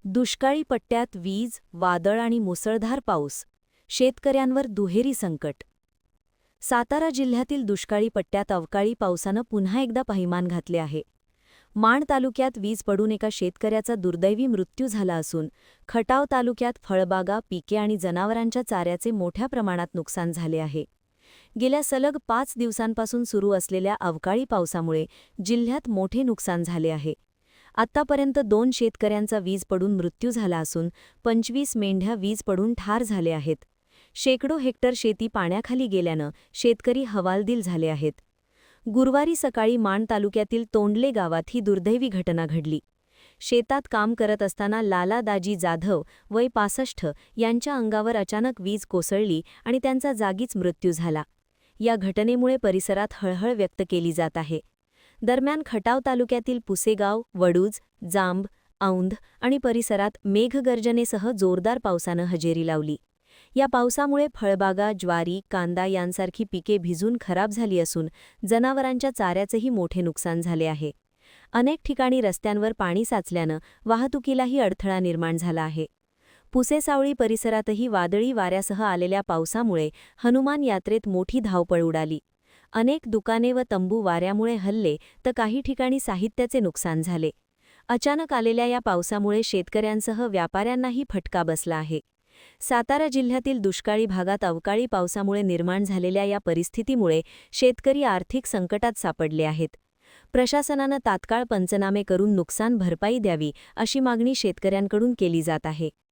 दुष्काळी पट्ट्यात वीज, वादळ आणि मुसळधार पाऊस. शेतकऱ्यांवर दुहेरी संकट. सातारा जिल्ह्यातील दुष्काळी पट्ट्यात अवकाळी पावसानं पुन्हा एकदा पहिमान घातले आहे. माण तालुक्यात वीज पडून एका शेतकऱ्याचा दुर्दैवी मृत्यू झाला असून खटाव तालुक्यात फळबागा, पिके आणि जनावरांच्या चाऱ्याचे मोठ्या प्रमाणात नुकसान झाले आहे. गेल्या सलग 5 दिवसांपासून सुरू असलेल्या अवकाळी पावसामुळे जिल्ह्यात मोठे नुकसान झाले आहे. आत्तापर्यंत 2 शेतकऱ्यांचा वीज पडून मृत्यू झाला असून 25 मेंढ्या वीज पडून ठार झाले आहेत. शेकडो हेक्टर शेती पाण्याखाली गेल्यानं शेतकरी हवालदिल झाले आहेत. गुरुवारी सकाळी माण तालुक्यातील तोंडले गावात ही दुर्दैवी घटना घडली. शेतात काम करत असताना लाला दाजी जाधव वय 65 यांच्या अंगावर अचानक वीज कोसळली आणि त्यांचा जागीच मृत्यू झाला. या घटनेमुळे परिसरात हळहळ व्यक्त केली जात आहे. दरम्यान खटाव तालुक्यातील पुसेगाव, वडूज, जांब, औंध आणि परिसरात मेघगर्जनेसह जोरदार पावसानं हजेरी लावली. या पावसामुळे फळबागा, ज्वारी, कांदा यांसारखी पिके भिजून खराब झाली असून जनावरांच्या चाऱ्याचेही मोठे नुकसान झाले आहे. अनेक ठिकाणी रस्त्यांवर पाणी साचल्यानं वाहतुकीलाही अडथळा निर्माण झाला आहे. पुसेसावळी परिसरातही वादळी वाऱ्यासह आलेल्या पावसामुळे हनुमान यात्रेत मोठी धावपळ उडाली. अनेक दुकाने व तंबू वाऱ्यामुळे हलले तर काही ठिकाणी साहित्याचे नुकसान झाले. अचानक आलेल्या या पावसामुळे शेतकऱ्यांसह व्यापाऱ्यांनाही फटका बसला आहे. सातारा जिल्ह्यातील दुष्काळी भागात अवकाळी पावसामुळे निर्माण झालेल्या या परिस्थितीमुळे शेतकरी आर्थिक संकटात सापडले आहेत. प्रशासनानं तात्काळ पंचनामे करून नुकसान भरपाई द्यावी अशी मागणी शेतकऱ्यांकडून केली जात आहे.